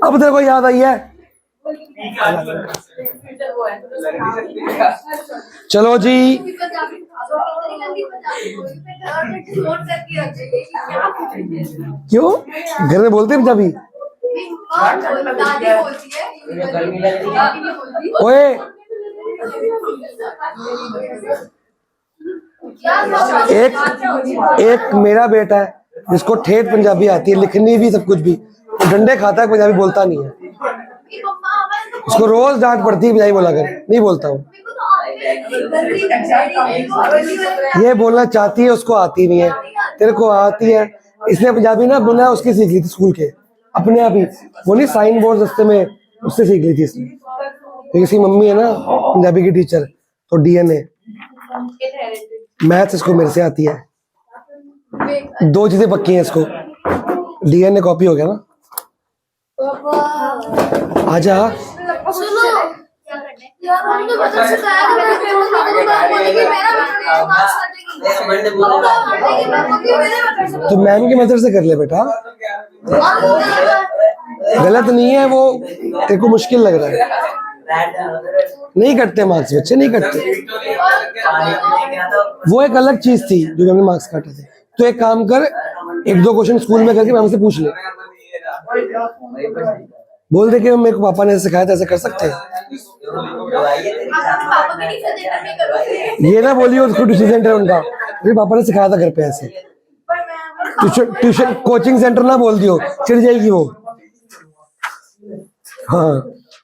अब तेरे को याद आई है। चलो जी, क्यों घर में बोलते हैं पंजाबी? ओए एक मेरा बेटा है जिसको ठेठ पंजाबी आती है, लिखनी भी सब कुछ भी, तो डंडे खाता है, पंजाबी बोलता नहीं है। उसको रोज डांट पड़ती है पंजाबी बोला कर, नहीं बोलता हूँ। ये बोलना चाहती है, उसको आती नहीं है। तेरे को आती है। इसने पंजाबी ना बोलना उसकी सीख ली थी स्कूल के, अपने आप ही। वो नहीं साइन बोर्ड रास्ते में, उससे सीख ली थी इसने। तो इसकी मम्मी है ना पंजाबी की टीचर, तो डीएनए मैथ्स इसको मेरे से आती है। दो चीजें पक्की हैं इसको, डीएनए कॉपी हो गया ना। आजा तो मैम की मदद से कर ले बेटा, गलत नहीं है वो, तेरे को मुश्किल लग रहा है। नहीं कटते मार्क्स बच्चे, नहीं कटते। वो एक अलग चीज थी जो मैंने मार्क्स काटे थे। तो एक काम कर, एक दो क्वेश्चन स्कूल में करके मैम से पूछ ले, बोल दे कि मेरे को पापा ने सिखाया था, ऐसे कर सकते हैं। ये ना बोलिए उसको ट्यूशन सेंटर उनका, मेरे पापा ने सिखाया था घर पे ऐसे। ट्यूशन कोचिंग सेंटर ना बोल दियो, चिढ़ जाएगी वो। हाँ,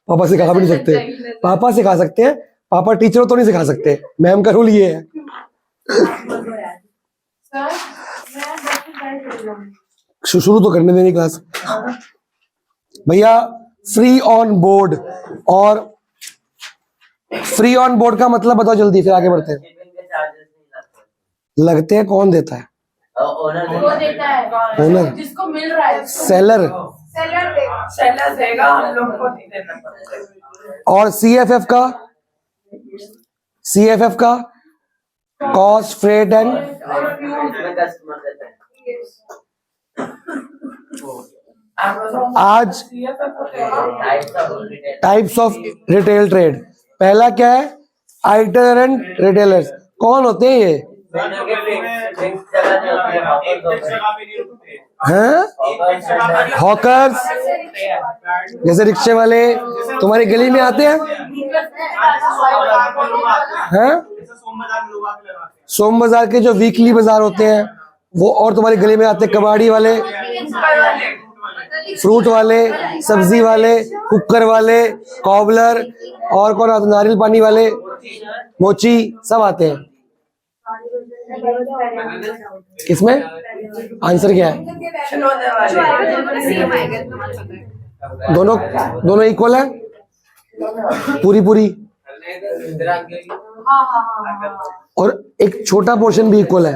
पापा सिखा भी नहीं सकते। पापा सिखा सकते हैं, पापा टीचर तो नहीं सिखा सकते। मैम का रूल ये है। शुरू तो करने देनी क्लास भैया। फ्री ऑन बोर्ड, और फ्री ऑन बोर्ड का मतलब बताओ जल्दी, फिर आगे बढ़ते हैं। लगते हैं, कौन देता है? ओनर, जिसको मिल रहा है, सेलर देगा, हम लोग को नहीं देना पड़ेगा। और सीएफएफ का कॉस्ट, फ्रेट एंड आज टाइप्स ऑफ रिटेल ट्रेड। पहला क्या है? आइटर एंड रिटेलर्स। कौन होते हैं ये? हैं? हॉकर्स, जैसे रिक्शे वाले तुम्हारी गली में आते हैं। हैं? सोम बाजार के जो वीकली बाजार होते हैं वो, और तुम्हारी गली में आते हैं कबाड़ी वाले, फ्रूट वाले, सब्जी वाले, कुकर वाले, कॉबलर, और कौन आते? नारियल पानी वाले, मोची, सब आते हैं। किसमें आंसर क्या है? दोनों इक्वल है, पूरी और एक छोटा पोर्शन भी इक्वल है।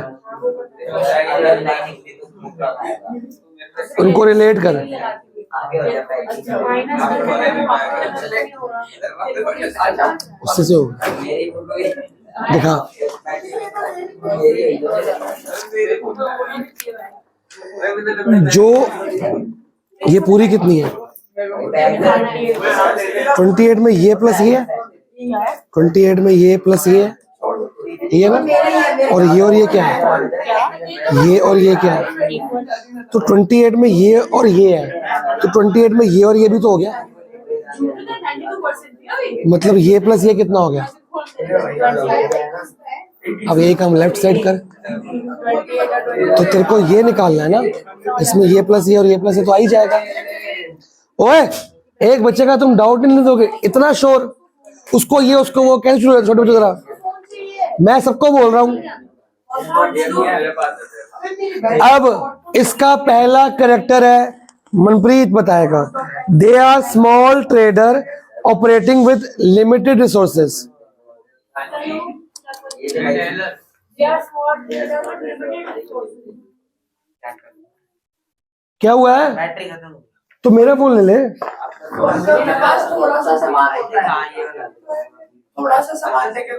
उनको रिलेट कर। उससे से दिखा। जो ये पूरी कितनी है? 28 में ये प्लस ये, 28 में ये प्लस ये ना, और ये क्या है? ये और ये क्या है? तो 28 में ये और ये है, तो 28 में ये और ये भी तो हो गया। मतलब ये प्लस ये कितना हो गया? अब एक हम लेफ्ट साइड कर, तो तेरे को ये निकालना है ना, इसमें ये प्लस ये और ये प्लस ये तो आ ही जाएगा। ओए, एक बच्चे का तुम डाउट नहीं दोगे, इतना शोर, उसको ये उसको वो, कैसे शुरू है? छोटे बच्चे जरा, मैं सबको बोल रहा हूं। अब इसका पहला कैरेक्टर है, मनप्रीत बताएगा। They are small trader operating with limited resources. क्या हुआ है? तो मेरा फोन ले ले। थोड़ा सा सामान लेके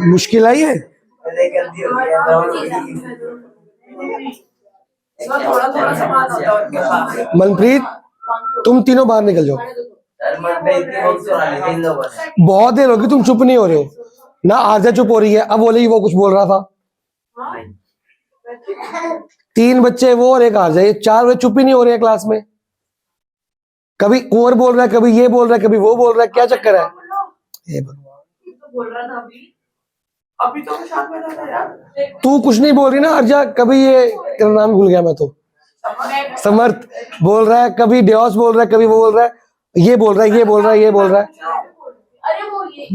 मुश्किल आई है? इसमें थोड़ा थोड़ा सामान होता है उनके पास। मनप्रीत तुम तीनों बाहर निकल जाओ। बहुत देर होगी तुम चुप नहीं हो रहे हो ना। आरजा चुप हो रही है, अब बोलेगी वो कुछ बोल रहा था। 3 बच्चे वो और एक आरजा, ये 4 बच्चे चुप ही नहीं हो रहे हैं क्लास में। कभी कुंवर बोल रहा है, कभी ये बोल रहा है, कभी वो बोल रहा है, क्या चक्कर है? हे भगवान। बोल रहा था अभी तो शाम में था यार। तू कुछ नहीं बोल रही ना आरजा, कभी ये तेरा नाम भूल गया मैं तो। समर्थ बोल रहा है, कभी डियोस बोल रहा है, कभी वो बोल रहा है, ये बोल रहा है, ये बोल रहा है, ये बोल रहा है।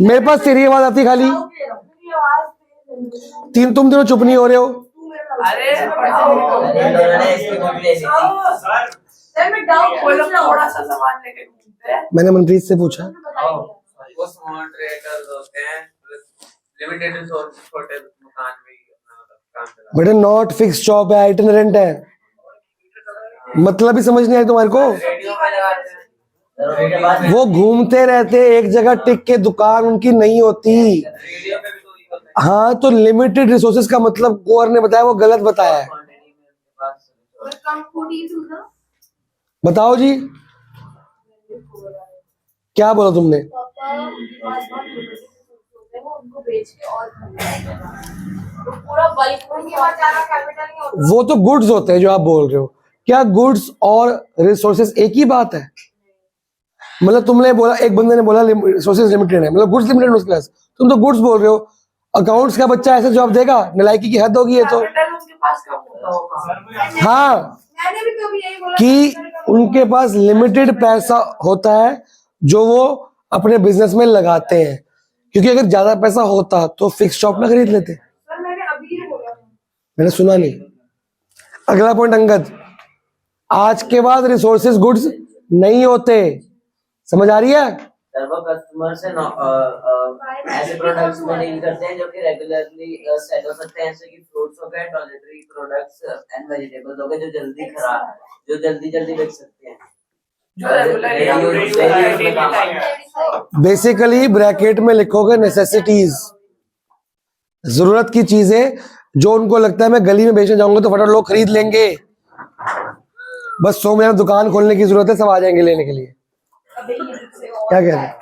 मेरे पास तेरी आवाज आती खाली। तुम तीनों चुप नहीं हो रहे हो। अरे थोड़ा सा सामान लेके घूमते हैं। मैंने मनप्रीत से पूछा, वो स्मॉल ट्रेडर्स होते हैं, लिमिटेड रिसोर्स, छोटे मकान में ही अपना काम चला। बेटा नॉट फिक्स जॉब है, आइटिनरेंट है। मतलब ही समझ नहीं आई तुम्हारे को। रेडियो में लगाते हैं, वो घूमते रहते, एक जगह टिक के दुकान उनकी नहीं होती। रेडियो पे भी तो ये होता है। हाँ तो लिमिटेड रिसोर्सेज का मतलब कुंवर ने बताया, वो गलत बताया है। बताओ जी, क्या बोला तुमने? वो तो गुड्स होते हैं जो आप बोल रहे हो। क्या गुड्स और रिसोर्सेज एक ही बात है? मतलब तुमने बोला, एक बंदे ने बोला रिसोर्सेज लिमिटेड है, मतलब गुड्स लिमिटेड उसके पास। तुम तो गुड्स बोल रहे हो। अकाउंट्स का बच्चा ऐसे जॉब देगा? नलायकी की हद होगी ये तो। उनके पास कब होता होगा? हाँ मैंने भी कभी यही बोला कि उनके पास लिमिटेड पैसा होता है जो वो अपने बिजनेस में लगाते हैं, क्योंकि अगर ज्यादा पैसा होता तो फिक्स शॉप ना खरीद लेते। सर मैंने अभी ये बोला। मैंने सुना नहीं। अगला पॉइंट अंगद, आज के बाद रिसोर्सेज गुड्स नहीं होते। समझ आ रही है? सर वो कस्टमर से ऐसे प्रोडक्ट्स में डील करते हैं जो कि रेगुलरली सेल हो सकते हैं, जैसे कि फ्रूट्स हो गए, टॉयलेटरी प्रोडक्ट्स एंड वेजिटेबल्स हो गए, जो जल्दी बिक सकते हैं, जो बेसिकली ब्रैकेट में लिखोगे नेसेसिटीज, जरूरत की चीजें जो उनको लगता है मैं गली में बेचने जाऊंगा तो फटाफट लोग खरीद लेंगे। बस 100 में दुकान खोलने की जरूरत है, सब आ जाएंगे लेने के लिए। क्या कह रहे हैं?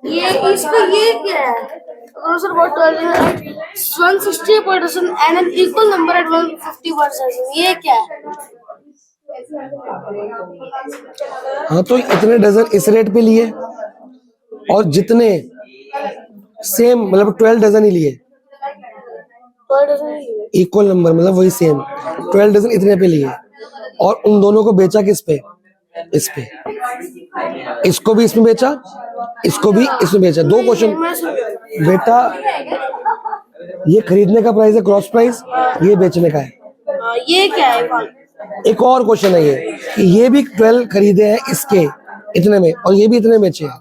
ये इसका ये क्या है? Sir what 160% and an equal number at 150%, ये क्या है? हाँ तो इतने डजन इस रेट पे लिए और जितने सेम मतलब 12 डजन ही लिए, इक्वल नंबर मतलब वही सेम 12 डजन इतने पे लिए और उन दोनों को बेचा किस पे? इस पे। इसको भी इसमें बेचा, इसको भी इसमें बेचा। 2 क्वेश्चन बेटा, ये खरीदने का प्राइस है क्रॉस प्राइस, ये बेचने का है। ये क्या है? एक और क्वेश्चन है ये कि ये भी 12 खरीदे हैं इसके इतने में और ये भी इतने बेचे हैं,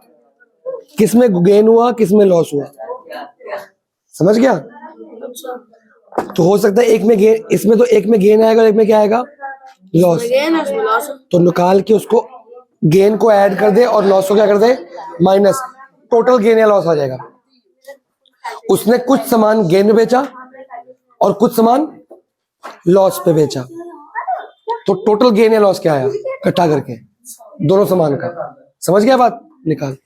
किसमें गेन हुआ किसमें लॉस हुआ? समझ गया? तो हो सकता है एक में गेन, इसमें तो एक में गेन आएगा और एक में क्या आएगा? लॉस। तो निकाल के उसको गेन को ऐड कर दे और लॉस को क्या कर दे? माइनस। टोटल गेन या लॉस आ जाएगा। उसने कुछ सामान गेन में बेचा और कुछ सामान लॉस पे बेचा, तो टोटल गेन या लॉस क्या आया इकट्ठा करके दोनों सामान का। समझ गया बात? निकाल।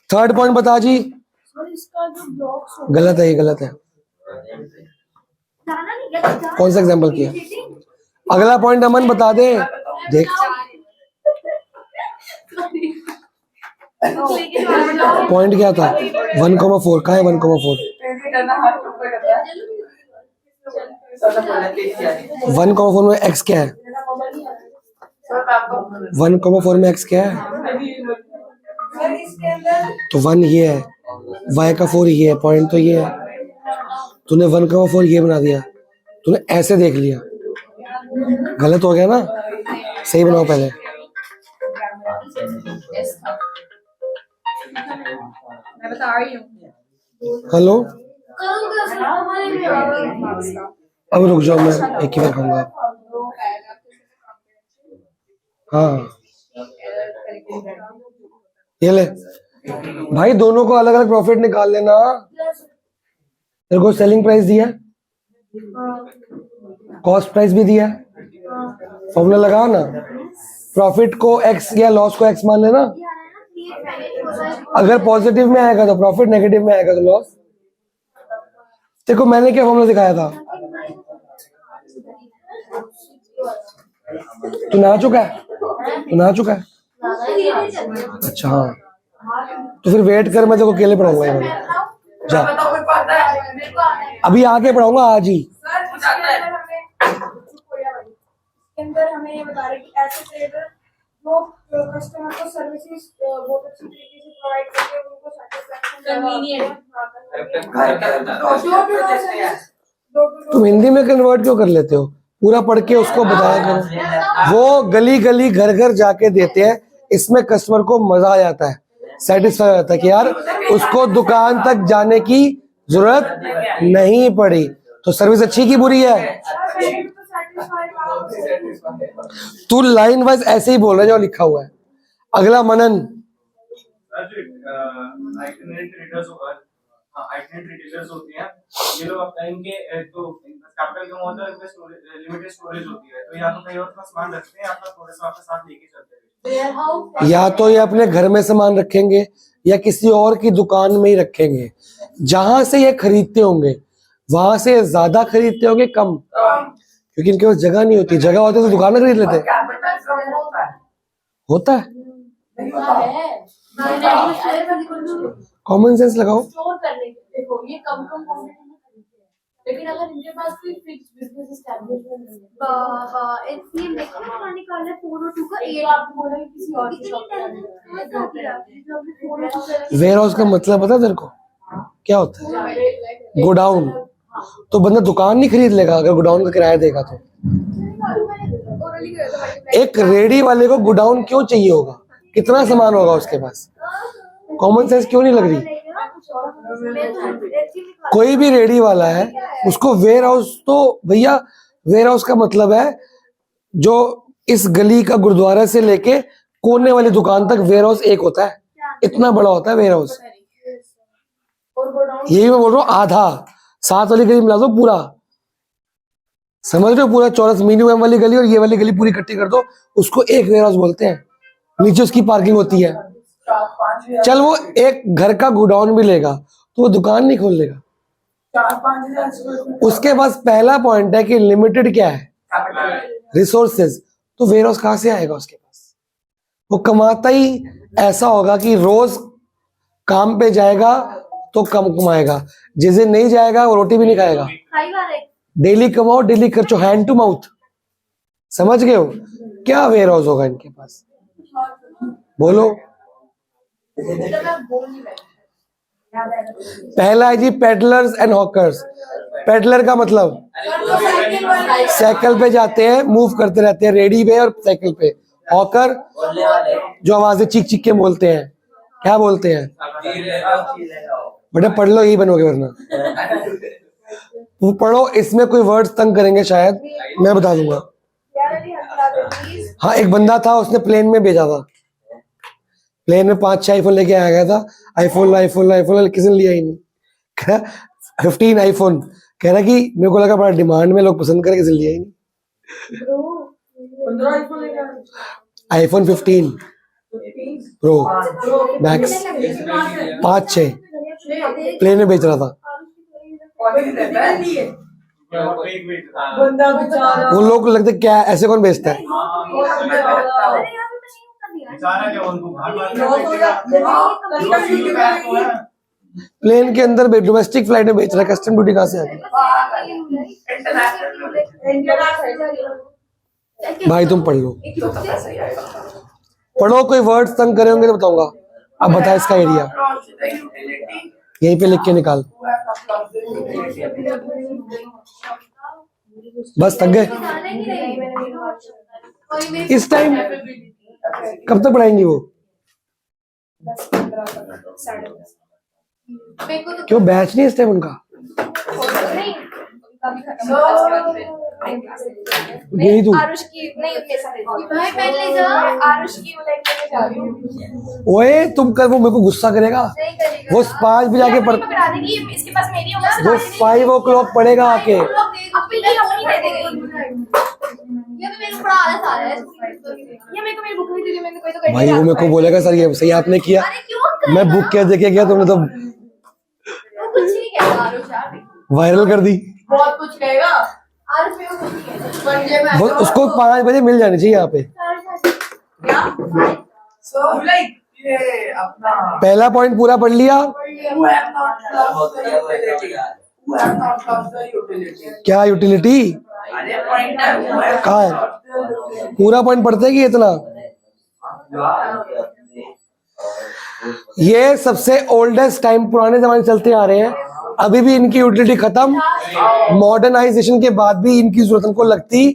3rd पॉइंट बता जी। गलत है, ये गलत है। कौन सा एग्जाम्पल किया? अगला पॉइंट अमन बता दे। देख पॉइंट क्या था? 1,4 कहाँ है? 1,4 1,4 में x क्या है? 1,4 में x क्या है? तो 1 ये है, y का 4 ये है, पॉइंट तो ये है। तूने 1,4 ये बना दिया, तूने ऐसे देख लिया, गलत हो गया ना? सही बनाओ पहले। मैं बता रही हूँ। हेलो, अब रुक जाओ, मैं एक ही बार खाऊंगा। हाँ ये ले भाई, दोनों को अलग अलग प्रॉफिट निकाल लेना। तेरे को सेलिंग प्राइस दिया, कॉस्ट प्राइस भी दिया है, फॉर्मूला लगाओ ना, प्रॉफिट को x या लॉस को x मान लेना, अगर पॉजिटिव में आएगा तो प्रॉफिट, नेगेटिव में आएगा तो लॉस। देखो मैंने क्या फॉर्मूला दिखाया था, तू नहा चुका है, तू नहा चुका है, अच्छा हाँ, तो फिर वेट कर, मैं तेरे को अकेले पढ़ाऊंगा ये वाला। जा, बताओ कोई पता है? अभी आके पढ़ाऊंगा आज ही। सर कुछ आता है? के अंदर हमें ये बता रहे कि ऐसे ट्रेडर वो कस्टमर को सर्विसेज बहुत अच्छी तरीके से प्रोवाइड करके उनको सेटिस्फैक्शन तुम हिंदी में कन्वर्ट क्यों कर लेते हो, पूरा पढ़ के उसको बताया करो। वो गली गली घर घर जाके देते हैं, इसमें कस्टमर को मजा आ जाता है, सेटिस्फाई हो जाता है कि यार उसको दुकान तक जाने की जरूरत नहीं पड़ी। तो सर्विस अच्छी की बुरी है? तू लाइन वाइज ऐसे ही बोल रहा है जो लिखा हुआ है। अगला मनन। रिटेलर्स होते हैं, ये लोग अपना इनके तो कैपिटल कम होता है, लिमिटेड स्टोरेज होती है, तो या तो कहीं और अपना सामान रखते हैं, अपना थोड़ा सा अपने साथ लेके चलते हैं। या तो ये अपने घर में सामान रखेंगे या किसी और की दुकान में ही रखेंगे, जहां से ये खरीदते होंगे वहां से ज्यादा खरीदते होंगे कम, क्योंकि इनके पास जगह नहीं होती, जगह होती तो दुकान में खरीद लेते। कैपिटल कम होता होता है। है, कॉमन सेंस लगाओ। स्टोर करने के लिए देखो ये कम क्वांटिटी में खरीदते हैं, लेकिन अगर इनके पास कोई फिक्स बिजनेस एस्टैब्लिशमेंट नहीं है, इसलिए देखो ना निकालना है 4 और 2 का ये 8 आप बोलो कि किसी और की शॉप पे वेयर हाउस का मतलब पता है तेरे को क्या होता है? गोडाउन। तो बंदा दुकान नहीं खरीद लेगा अगर गोडाउन का किराया देगा तो। एक रेडी वाले को गोडाउन क्यों चाहिए होगा? कितना सामान होगा उसके पास? कॉमन सेंस क्यों नहीं लग रही? कोई भी रेडी वाला है उसको वेयर हाउस, तो भैया वेयर हाउस का मतलब है जो इस गली का गुरुद्वारा से लेके कोने वाली दुकान तक वेयर हाउस एक होता है, इतना बड़ा होता है वेयर हाउस। यही मैं बोल रहा हूँ, आधा 7 वाली गली मिला दो पूरा, समझ रहे हो? पूरा चौरस मिनिमम वाली गली और ये वाली गली पूरी इकट्ठी कर दो, उसको एक वेयर हाउस बोलते हैं। नीचे उसकी पार्किंग होती है। चल वो एक घर का गोडाउन भी लेगा तो वो दुकान नहीं खोल लेगा। 4-5 उसके पास पहला पॉइंट है कि लिमिटेड क्या है? रिसोर्सेज। तो वेयर हाउस कहां से आएगा उसके पास? वो कमाता ही ऐसा होगा कि रोज काम पे जाएगा तो कम कमाएगा, जिस दिन नहीं जाएगा वो रोटी भी नहीं खाएगा। डेली कमाओ, डेली खर्चो, हैंड टू माउथ। समझ गए हो? क्या वेयर हाउस होगा इनके पास? बोलो। पहला है जी पेडलर्स एंड हॉकर्स। पेडलर का मतलब साइकिल पे जाते हैं, मूव करते रहते हैं, रेडी पे और साइकिल पे। हॉकर जो आवाजें चीख चीख के बोलते हैं, क्या बोलते हैं? बेटा पढ़ लो, यही बनोगे वरना। वो पढ़ो, इसमें कोई वर्ड्स तंग करेंगे शायद, मैं बता दूंगा। हाँ, एक बंदा था, उसने प्लेन में भेजा था, प्लेन में 5-6 आईफोन लेके आया गया था। आईफोन आईफोन आईफोन किसी ने लिया ही नहीं। 15 आईफोन कह रहा कि मेरे को लगा बड़ा डिमांड में, लोग पसंद करें, किसी ने लिया ही नहीं। 15 आईफोन लेगा, आईफोन 15 प्रो मैक्स 5-6 प्लेन में बेच रहा था। बंदा बेचारा, वो लोग लगते क्या ऐसे कौन बेचता है? प्लेन के अंदर डोमेस्टिक फ्लाइट में बेच रहा है, कस्टम ड्यूटी कहाँ से आ गई? भाई तुम पढ़ लो, पढ़ो। कोई वर्ड्स तंग करे होंगे तो बताऊंगा। अब बता इसका एरिया, यहीं पे लिख के निकाल। बस थक गए इस टाइम? कब तक पढ़ाएंगी वो? क्यों बैच नहीं इस टाइम उनका? यही तू आरुष की नहीं मेरे साथ भाई पहन ले जा। आरुष की वो लाइक लेके जा रही हूँ। ओए तुम कल वो मेरे को गुस्सा करेगा, नहीं करेगा वो 5 बजे आके पढ़, पकड़ा देगी इसके पास मेरी होगा वो 5 o'clock पढ़ेगा आके। अपनी की अपनी दे देगी। ये भी मेरे को बड़ा आलस आ रहा है। ये मेरे को मेरी बुक नहीं दी मैंने कोई तो कर भाई वो मेरे को बोलेगा सर ये सही आपने किया, अरे क्यों मैं बुक क्या देके गया, तुमने तो वो कुछ नहीं कहेगा आरुष यार। वायरल कर दी। बहुत कुछ कहेगा आरुष मेरे को कुछ नहीं कहेगा। मंडे में वो उसको 5 बजे मिल जानी चाहिए यहाँ पे। क्या So like ये अपना पहला पॉइंट पूरा पढ़ लिया। who have not lost the utility. Who have not lost the utility. क्या यूटिलिटी अरे पॉइंट है who have कहाँ है? not lost the utility. पूरा पॉइंट पढ़ते हैं कि इतना? ये सबसे ओल्डेस्ट टाइम, पुराने जमाने चलते आ रहे हैं, अभी भी इनकी यूटिलिटी खत्म, मॉडर्नाइजेशन के बाद भी इनकी जरूरत हमको लगती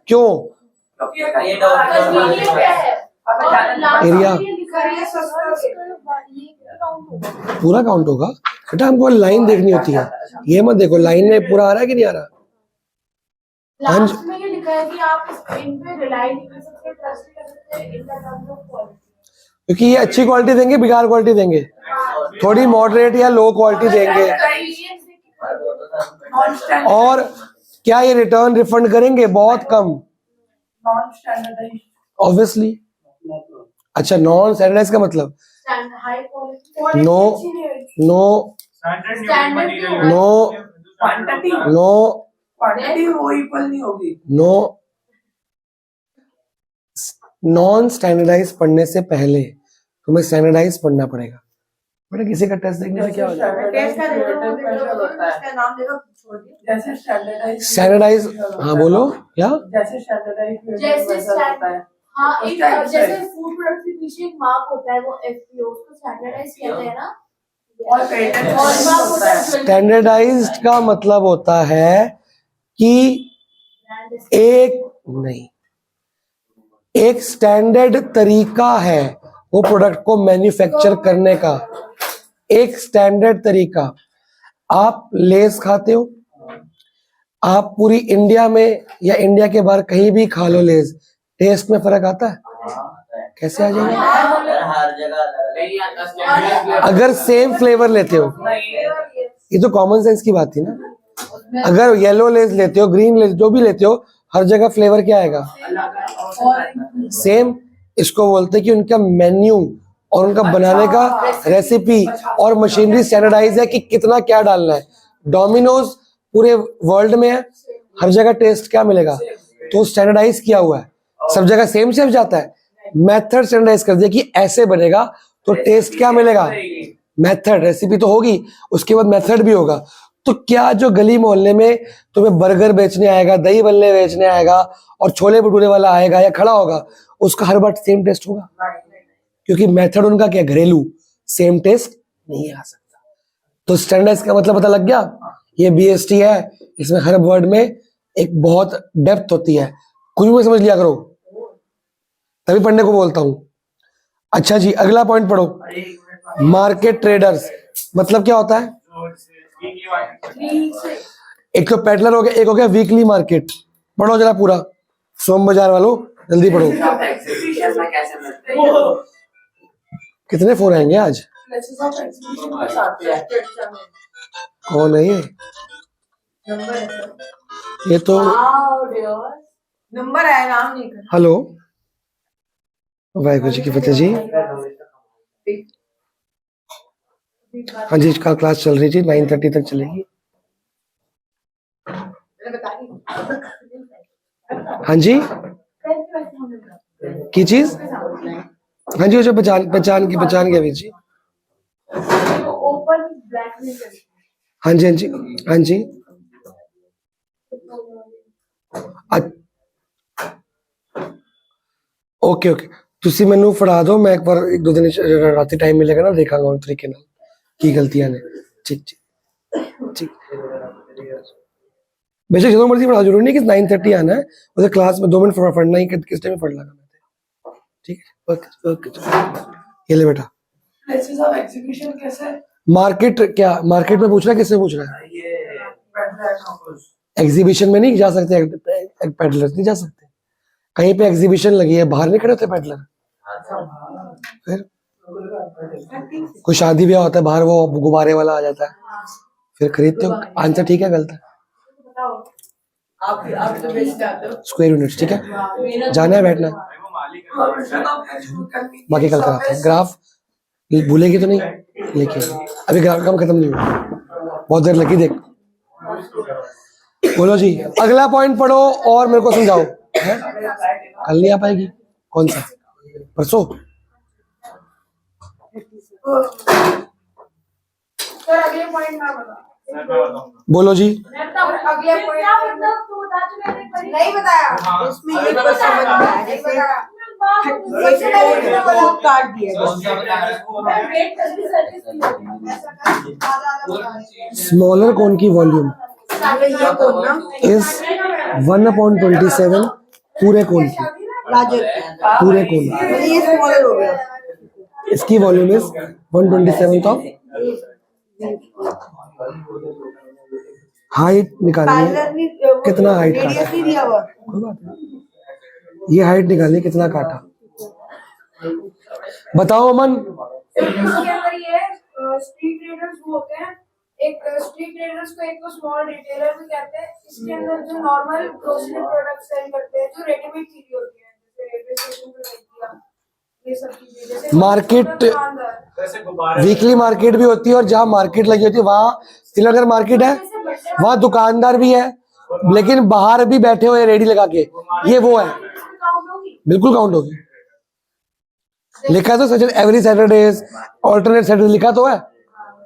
क्यों? क्योंकि ये एरिया पूरा काउंट होगा बेटा, हमको लाइन देखनी होती है, ये मत देखो लाइन में पूरा आ रहा है कि नहीं आ रहा। लास्ट में ये लिखा है कि आप इन पे रिलाई नहीं कर सकते, ट्रस्ट नहीं कर सकते इनका टर्म्स ऑफ क्वालिटी। क्योंकि ये अच्छी क्वालिटी देंगे, बेकार क्वालिटी देंगे, थोड़ी मॉडरेट या लो क्वालिटी देंगे। और क्या ये रिटर्न रिफंड करेंगे? बहुत कम, नॉन स्टैंडर्डाइज्ड ऑब्वियसली। अच्छा नॉन स्टैंडर्डाइज का मतलब high quality no no standard no quantity no quantity वो इक्वल नहीं होगी। नो। नॉन स्टैंडर्डाइज पढ़ने से पहले तुम्हें स्टैंडर्डाइज पढ़ना पड़ेगा। बेटा किसी का टेस्ट देखने से क्या हो जाएगा? टेस्ट का नाम देखो जैसे स्टैंडर्डाइज्ड स्टैंडर्डाइज, हाँ बोलो क्या? जैसे स्टैंडर्डाइज्ड जैसे होता है। हाँ उस एक type से। जैसे फूड प्रोडक्ट के पीछे एक मार्क होता है वो एफपीओ, उसको स्टैंडर्डाइज कहते हैं ना। और पेटेंट और मार्क होता है स्टैंडर्डाइज्ड का मतलब होता है कि एक स्टैंडर्ड तरीका है वो प्रोडक्ट को मैन्युफैक्चर करने का, एक स्टैंडर्ड तरीका। आप लेस खाते हो, आप पूरी इंडिया में या इंडिया के बाहर कहीं भी खा लो लेस, टेस्ट में फर्क आता है? कैसे आ जाएगा? हर जगह अगर सेम फ्लेवर लेते हो, ये तो कॉमन सेंस की बात थी ना। अगर येलो लेस लेते हो, ग्रीन लेस, जो भी लेते हो, हर जगह फ्लेवर क्या आएगा? सेम। इसको बोलते हैं कि उनका मेन्यू और उनका बनाने का रेसिपी और मशीनरी स्टैंडर्डाइज है कि कितना क्या डालना है। डोमिनोज पूरे वर्ल्ड में है, हर जगह टेस्ट क्या मिलेगा? तो स्टैंडर्डाइज किया हुआ है, सब जगह सेम सेम जाता है। मेथड स्टैंडर्डाइज कर दिया कि ऐसे बनेगा तो टेस्ट क्या मिलेगा? मेथड, रेसिपी तो होगी, उसके बाद मेथड भी होगा। तो क्या जो गली मोहल्ले में तुम्हें बर्गर बेचने आएगा, दही बल्ले बेचने आएगा और छोले भटूरे वाला आएगा या खड़ा होगा, उसका हर बार सेम टेस्ट होगा? क्योंकि मेथड उनका क्या, घरेलू, सेम टेस्ट नहीं आ सकता। तो स्टैंडर्डाइज का मतलब पता लग गया? ये बीएसटी है, इसमें हर वर्ड में एक बहुत डेप्थ होती है, कुछ भी समझ लिया करो, तभी पढ़ने को बोलता हूं। अच्छा जी, अगला पॉइंट पढ़ो। मार्केट ट्रेडर्स मतलब क्या होता है? एक तो पेडलर हो गया, एक हो गया वीकली मार्केट। पढ़ो जरा पूरा, सोम बाजार वालों जल्दी पढ़ो। एग्जीबिशन में कैसे मिलते हैं? कितने फोन आएंगे आज? प्लेसेस ऑफ एग्जीबिशन में आते हैं। कौन है ये? ये तो नंबर है, नाम नहीं कर। हेलो, वाहिगुरु जी की फतेह जी। हाँ जी, इसका क्लास चल रही थी, 9:30 तक चलेगी। हाँ जी, की चीज? हाँ जी, वो जो पहचान गया वीर जी। ओपन ब्लैक में हाँ जी हाँ जी हाँ जी। ओके ओके, ਤੁਸੀਂ ਮੈਨੂੰ ਫੜਾ ਦਿਓ, ਮੈਂ ਇੱਕ ਵਾਰ ਇੱਕ ਦੋ ਦਿਨ ਰਾਤੀ ਟਾਈਮ ਮਿਲੇਗਾ ਨਾ, ਦੇਖਾਂਗਾ ਉਹ ਤਰੀਕੇ ਨਾਲ ਕੀ ਗਲਤੀਆਂ ਨੇ। ਠੀਕ ਠੀਕ ठीक। बेशक जो मर्जी पढ़ा, जरूरी नहीं कि 9:30 आना है, उसे क्लास में 2 मिनट पढ़ना ही, किस टाइम पढ़ लगा। ठीक है, ओके। ये ले बेटा। प्लेसेस ऑफ एग्जीबिशन कैसे? मार्केट क्या, मार्केट में पूछ रहा है, किससे पूछ रहा है? ये एग्जीबिशन में नहीं जा सकते, एक पेडलर नहीं जा सकते। कहीं पे एग्जीबिशन लगी है, बाहर नहीं खड़े होते पेडलर। फिर कोई शादी ब्याह होता है, बाहर वो गुब्बारे वाला आ जाता है, फिर खरीदते हो। आंसर ठीक है गलत है? आप तो बेच जाते हो। स्क्वायर यूनिट्स, ठीक है। जाना है बैठना, बाकी कल कराते हैं। ग्राफ भूलेगी तो नहीं? लेके अभी ग्राफ काम खत्म नहीं हुआ, बहुत देर लगी। देख बोलो जी, अगला पॉइंट पढ़ो और मेरे को समझाओ। है? कल नहीं आ पाएगी? कौन सा? परसों? सर अगले पॉइंट ना बता। बोलो जी। अगले पॉइंट नहीं बताया इसमें। एक बात समझ में आया, जैसे काट दिया स्मॉलर कोन की वॉल्यूम इज 1/27 पूरे कोन की, पूरे कोन की। ये स्मॉलर हो गया। इसकी वॉल्यूम इज 1/27 ऑफ हाइट निकालनी है। कितना हाइट काटा? नहीं दिया हुआ। कोई बात नहीं, ये हाइट निकालनी है, कितना काटा बताओ अमन। इसके अंदर ये स्ट्रीट ट्रेडर्स वो होते हैं। एक स्ट्रीट ट्रेडर्स को एक तो स्मॉल रिटेलर भी कहते हैं। इसके अंदर जो नॉर्मल ग्रोसरी प्रोडक्ट सेल करते हैं, जो रेडीमेड चीजें होती हैं, जैसे रेलवे स्टेशन पे खरीदिया, ये सब चीजें। जैसे मार्केट, वीकली मार्केट भी होती है, और जहाँ मार्केट लगी होती है वहाँ श्रीनगर मार्केट है, वहाँ दुकानदार भी है, लेकिन बाहर भी बैठे हुए रेडी लगा के, ये वो है। बिल्कुल काउंट होगी। लिखा तो सच एवरी सैटरडेज, ऑल्टरनेट सैटरडे लिखा तो है,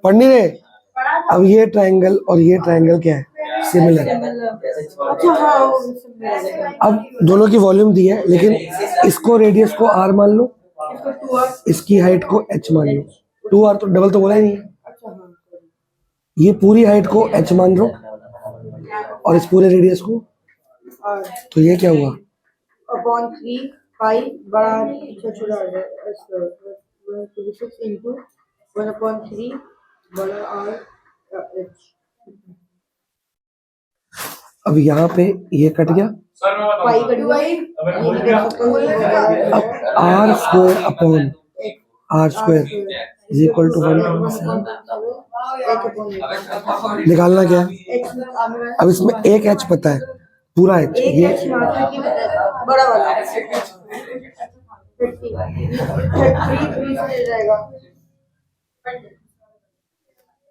पढ़ नहीं रहे। अब ये ट्रायंगल और ये ट्रायंगल क्या है? सिमिलर। अब दोनों की वॉल्यूम दी है, लेकिन इसको रेडियस को r मान लो, इसकी हाइट को h मान लो। 2r तो डबल तो बोला ही नहीं है। ये पूरी हाइट को h मान लो और इस पूरे रेडियस को, तो ये क्या हुआ? अपॉन 3 पाई बड़ा छोटा आ जाए 6 into 1/3 बड़ा r h। अब यहाँ पे ये कट गया। पाई कट गई। अब r square upon r square is equal to 1/7 निकालना क्या है? अब इसमें एक h पता है, पूरा h, ये बड़ा वाला 33 से जाएगा।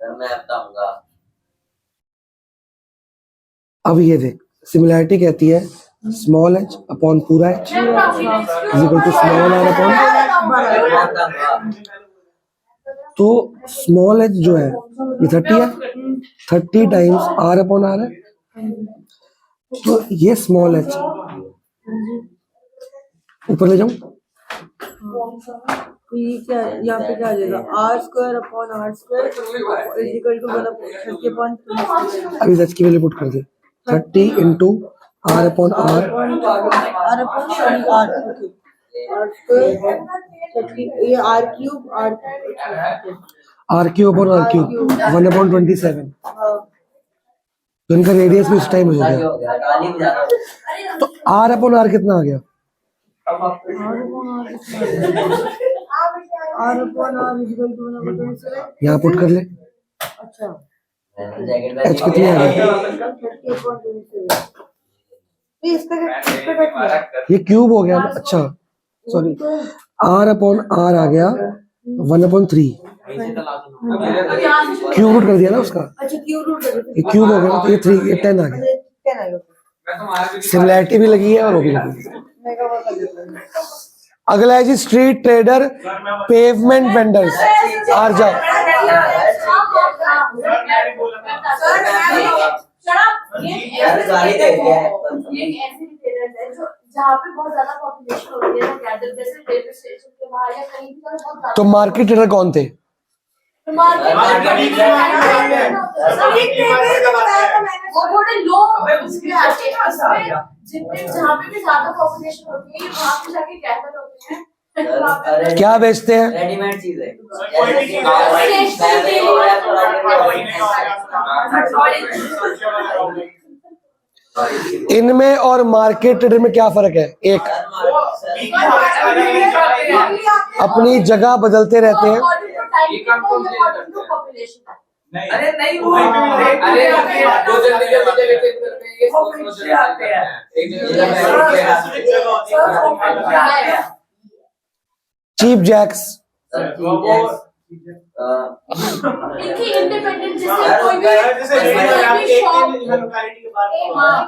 मैं बताऊंगा। अब ये देख, सिमिलैरिटी कहती है स्मॉल h अपॉन पूरा h is equal to small r upon. तो स्मॉल h जो है ये 30 है, 30 टाइम्स r अपॉन r है। तो ये स्मॉल h ऊपर ले जाऊं, ये क्या यहाँ पे क्या आ जाएगा? r square upon r square is equal to 30/3। अभी h की वैल्यू पुट कर दे, 30 into r upon r, r upon r square 30, ये r cube r cube upon r cube 1/27। तो इनका रेडियस भी इस टाइम हो गया। तो r अपॉन r कितना आ गया? r upon r is equal to 1/27। यहाँ पुट कर ले, अच्छा h कितनी आ गई? 30/27। तो इसका क्या? ये क्यूब हो गया ना। अच्छा सॉरी, r अपॉन r आ गया 1/3, क्यूब रूट कर दिया ना उसका। अच्छा क्यूब रूट कर ये क्यूब हो गया, तो ये 3, ये 10 आ गया। 10 आएगा। सिमिलैरिटी भी लगी है और वो भी लगी है। अगला है जी स्ट्रीट ट्रेडर, पेवमेंट वेंडर्स। आर जाओ। जहाँ पे बहुत ज्यादा पॉपुलेशन होती है ना, गैदर जैसे रेलवे स्टेशन के बाहर या कहीं भी बहुत ज्यादा। तो मार्केट ट्रेडर कौन थे? वो थोड़े लो जितने जहाँ पे भी ज्यादा पॉपुलेशन होती है वहाँ पे जाके गैदर होते हैं। क्या बेचते हैं? रेडीमेड चीज है। इनमें और मार्केट ट्रेडर में क्या फर्क है? एक, अपनी जगह बदलते रहते हैं। नहीं अरे नहीं वो अरे दो जल्दी जल्दी लेके करते हैं, ये सोच सोच आते हैं एक जगह चीप जैक्स, इनकी इंडिपेंडेंट जैसे यार, कोई भी जैसे रेट आप एक दिन लोकेलिटी के बाद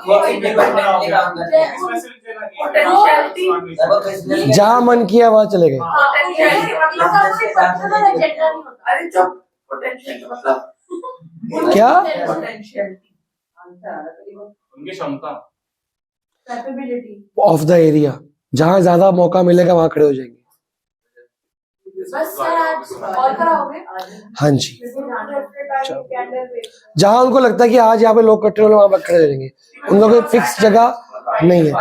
वो इंडिपेंडेंटली काम करते हैं। स्पेसिफिक जगह नहीं है। वो business जहाँ मन किया वहां चले गए। अरे जो पोटेंशियल मतलब क्या? पोटेंशियल उनकी क्षमता कैपेबिलिटी ऑफ द एरिया, जहाँ ज्यादा मौका मिलेगा वहां खड़े हो जाएंगे। बस सर आज और कराओगे? हाँ जी, जहाँ उनको लगता है कि आज यहाँ पे लोग इकट्ठे होने वहां पर खड़े हो जाएंगे। उनका कोई फिक्स जगह नहीं है।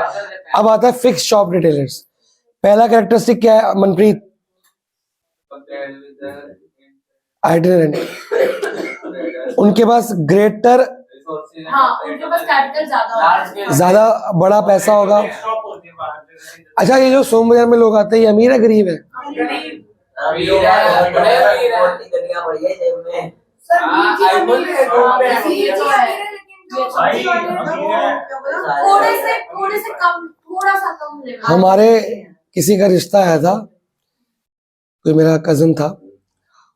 अब आता है फिक्स शॉप रिटेलर्स। पहला कैरेक्टरिस्टिक क्या है मनप्रीत? आइटिनरेंट। उनके पास ग्रेटर, हाँ उनके पास कैपिटल ज्यादा होता है। ज्यादा बड़ा पैसा होगा। शॉप होती है बाहर। अच्छा, ये जो सोम बाजार में लोग आते हैं, ये अमीर है गरीब है? गड्डियां पड़ी है जेब में। थोड़े से कम, थोड़ा सा कम लेवल। हमारे किसी का रिश्ता आया था, कोई मेरा कजन था,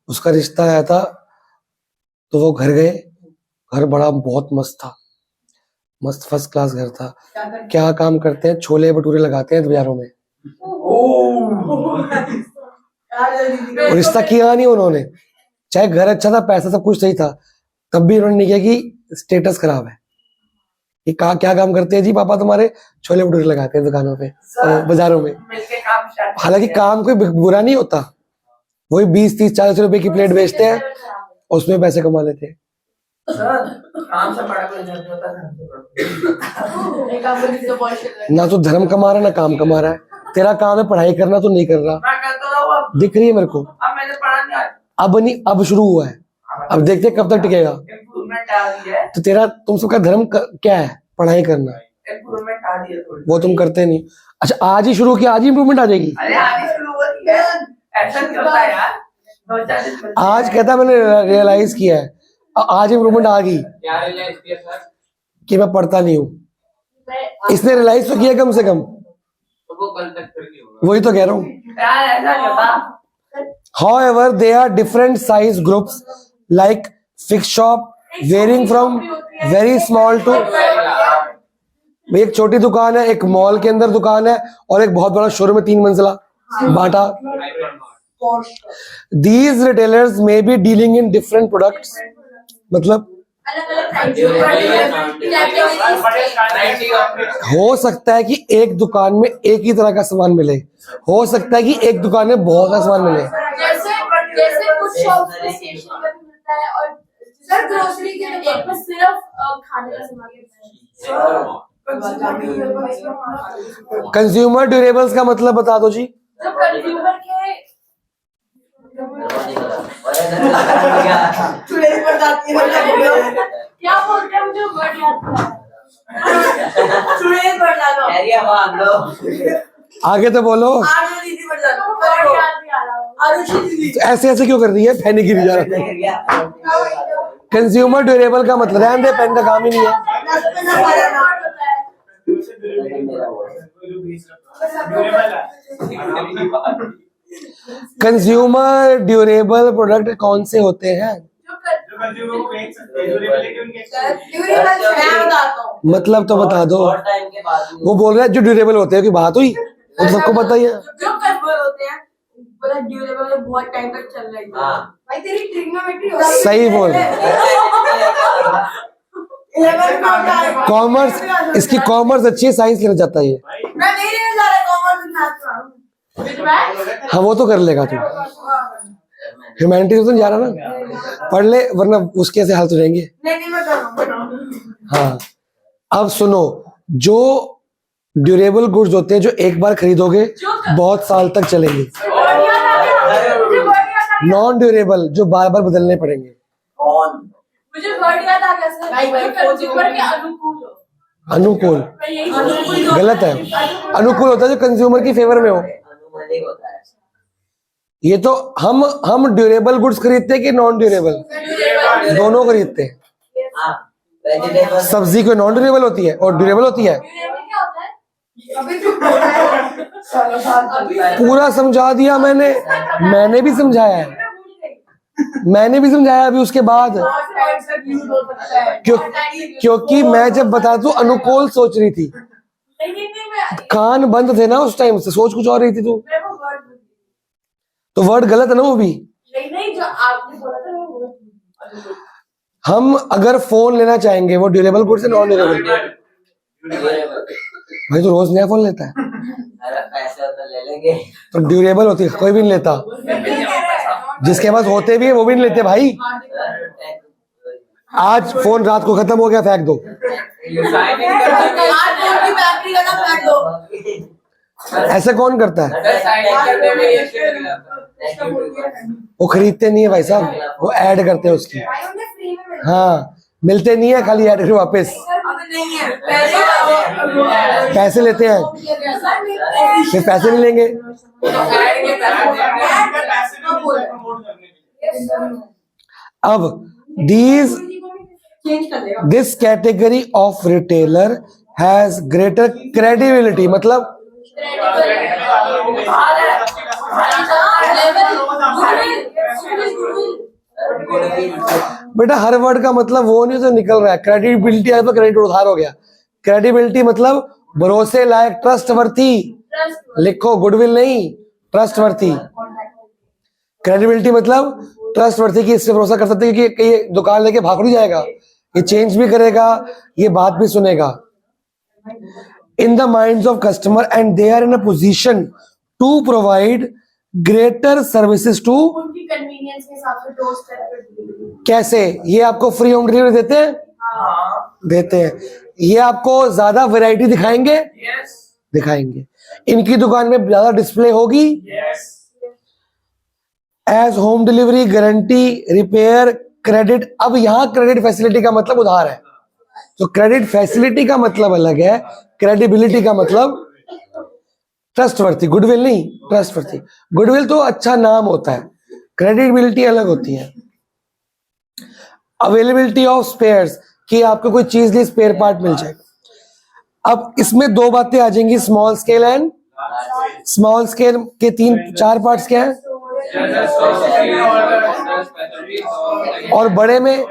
उसका रिश्ता आया था, तो वो घर गए। घर बड़ा बहुत मस्त था, मस्त फर्स्ट क्लास घर था। क्या काम करते हैं? छोले भटूरे लगाते हैं बाजारों में। और रिश्ता किया नहीं उन्होंने, चाहे घर अच्छा था, पैसा सब कुछ सही था, तब भी उन्होंने नहीं किया कि स्टेटस खराब है। ये क्या काम करते हैं जी पापा तुम्हारे? छोले भटूरे लगाते हैं दुकानों पे और बाजारों में। मिलके काम स्टार्ट। हालांकि काम कोई बुरा नहीं होता, वही 20-30-40 रुपए की प्लेट बेचते हैं, उसमें पैसे कमा लेते हैं। सर काम से बड़ा कोई नहीं होता, धन से बड़ा। ना तो धर्म कमा रहा है ना काम कमा रहा है। तेरा काम है पढ़ाई करना, तो नहीं कर रहा, मैं करता रहूं अब दिख रही है मेरे को। मैंने पढ़ा नहीं आज। अब नहीं, अब शुरू हुआ है, अब देखते हैं कब तक टिकेगा। इम्प्रूवमेंट आ रही है, तो तुम सबका धर्म क्या है? पढ़ाई करना। इम्प्रूवमेंट आ रही है थोड़ी। वो तुम करते नहीं। अच्छा, आज ही शुरू किया, आज ही इम्प्रूवमेंट आ जाएगी? अरे आनी शुरू हो रही है, ऐसा नहीं होता यार। 2-4 दिन पहले। आज कहता मैंने रियलाइज किया है, आज इम्प्रूवमेंट आ गई क्या रियलाइज किया सर? कि मैं पढ़ता नहीं हूँ। इसने रियलाइज तो किया कम से कम, तो वो कल तक फिर नहीं होगा। वही तो कह रहा हूँ। यार ऐसा नहीं होता। However, there are different size groups like fixed shop, varying from very small to, एक छोटी दुकान है, एक मॉल के अंदर दुकान है, और एक बहुत बड़ा शोरूम है 3 मंजिला बाटा। These retailers may be dealing in different products, मतलब हो सकता है कि एक दुकान में एक ही तरह का सामान मिले, हो सकता है कि एक दुकान में बहुत सारा सामान मिले। जैसे कुछ शॉप्स में स्टेशनरी का भी मिलता है और सर ग्रोसरी के एक में सिर्फ खाने का सामान मिलता है। कंज्यूमर ड्यूरेबल्स का मतलब बता दो जी। जब कंज्यूमर के क्या बोलते हैं, मुझे वर्ड याद नहीं आ रहा। आगे तो बोलो। वर्ड याद नहीं आ रहा। ऐसे ऐसे क्यों कर रही है? फैनी गिरी जा रहा है। कंज्यूमर ड्यूरेबल का मतलब, रहने दे, पेन का काम ही नहीं है। कंज्यूमर ड्यूरेबल प्रोडक्ट कौन से होते हैं? मतलब तो बता दो। वो बोल रहा है जो ड्यूरेबल होते हैं, की बात हुई, वो तो सबको पता ही है। जो कन्वर्ट होते हैं मतलब ड्यूरेबल बहुत टाइम तक चल रही है। भाई तेरी ट्रिग्नोमेट्री हो सही बोल कॉमर्स, इसकी कॉमर्स अच्छी है, साइंस लेना चाहता है ये। मैं नहीं लेने जा रहा कॉमर्स में मैथ्स। हाँ वो तो कर लेगा तू, ह्यूमैनिटीज तो नहीं जा रहा ना, पढ़ ले वरना उसके ऐसे हालत हो जाएंगे। नहीं मैं कर रहा हूँ। हाँ, अब सुनो, जो ड्यूरेबल गुड्स होते हैं जो एक बार खरीदोगे बहुत साल तक चलेंगे। नॉन ड्यूरेबल जो बार बार बदलने पड़ेंगे। मुझे वर्ड याद आ गया सर, जो कंज्यूमर के अनुकूल हो। अनुकूल गलत है। अनुकूल होता है जो कंज्यूमर की फेवर में हो। अनुमानिक होता है। ये तो हम ड्यूरेबल गुड्स खरीदते हैं कि नॉन ड्यूरेबल? दोनों खरीदते हैं। हाँ, वेजिटेबल सब्जी कोई नॉन ड्यूरेबल होती है और ड्यूरेबल होती है? क्या होता है? पूरा समझा दिया मैंने भी समझाया है, अभी उसके बाद क्योंकि मैं जब बता दूं अनुकूल सोच रही थी, कान बंद थे ना उस टाइम से, सोच कुछ और रही थी तू, तो वर्ड गलत है ना वो भी। नहीं जो आपने बोला था वो हम अगर फोन लेना चाहेंगे वो ड्यूरेबल गुड्स है नॉन ड्यूरेबल? भाई तो रोज नया फोन लेता है अरे पैसे तो ले लेंगे। तो ड्यूरेबल होती है, कोई भी नहीं लेता। जिसके पास होते भी है वो भी नहीं लेते भाई। आज फोन रात को खत्म हो गया, फेंक दो। ऐसे कौन करता है? वो खरीदते नहीं है भाई साहब, वो ऐड करते हैं उसकी। हाँ, मिलते नहीं है, खाली ऐड करके वापस पैसे लेते हैं, फिर पैसे नहीं लेंगे। अब this category of retailer has greater credibility, मतलब बेटा हर वर्ड का मतलब वो नहीं जो निकल रहा है। क्रेडिबिलिटी है तो क्रेडिट उधार हो गया। क्रेडिबिलिटी मतलब भरोसे लायक, ट्रस्टवर्थी। लिखो गुडविल नहीं, ट्रस्टवर्थी। क्रेडिबिलिटी मतलब ट्रस्टवर्थी की, इससे भरोसा कर सकते हैं कि ये दुकान लेके भाग नहीं जाएगा, ये चेंज भी करेगा, ये बात भी सुनेगा। In the minds of customer and they are in a position to provide greater services to, उनकी कन्वीनियंस के हिसाब से डोर स्टेप पे डिलीवरी। कैसे? ये आपको फ्री होम डिलीवरी देते हैं? देते हैं। ये आपको ज्यादा वैरायटी दिखाएंगे? दिखाएंगे। इनकी दुकान में ज्यादा डिस्प्ले होगी? Age home delivery, guarantee, repair, credit. अब यहां क्रेडिट फैसिलिटी का मतलब उधार है, तो क्रेडिट फैसिलिटी का मतलब अलग है, क्रेडिबिलिटी का मतलब ट्रस्टवर्थी। गुडविल नहीं, ट्रस्टवर्थी। गुडविल तो अच्छा नाम होता है, क्रेडिबिलिटी अलग होती है। अवेलेबिलिटी ऑफ स्पेयर्स, कि आपको कोई चीज ली स्पेयर पार्ट मिल जाएगा। अब इसमें दो बातें आ जाएंगी, small scale and, small scale के 3-4 पार्ट्स क्या है, और बड़े में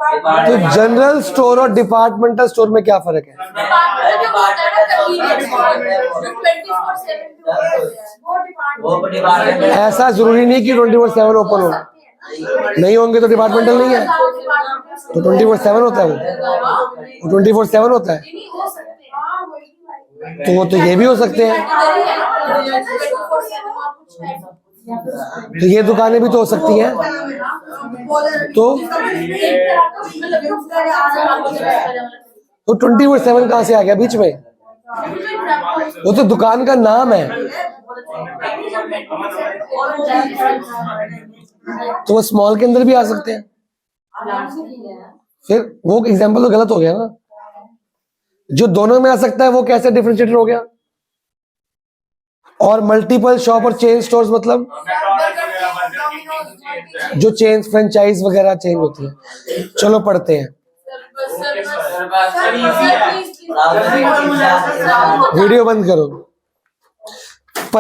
तो जनरल स्टोर और डिपार्टमेंटल स्टोर में क्या फर्क है? ऐसा जरूरी नहीं कि 24/7 ओपन हो, नहीं होंगे तो डिपार्टमेंटल नहीं है, तो 24/7 होता है, वो 24/7 होता है। तो वो तो ये भी हो सकते हैं, तो ये दुकानें भी तो हो सकती हैं। तो 24/7 कहां से आ गया बीच में? वो तो दुकान का नाम है, तो वो स्मॉल के अंदर भी आ सकते हैं। फिर वो एग्जांपल तो गलत हो गया ना। जो दोनों में आ सकता है वो कैसे डिफरेंशिएटर हो गया? और मल्टीपल शॉप और चेन स्टोर्स मतलब जो चेन फ्रेंचाइज वगैरह चेंज होती है। चलो पढ़ते हैं, वीडियो बंद करो।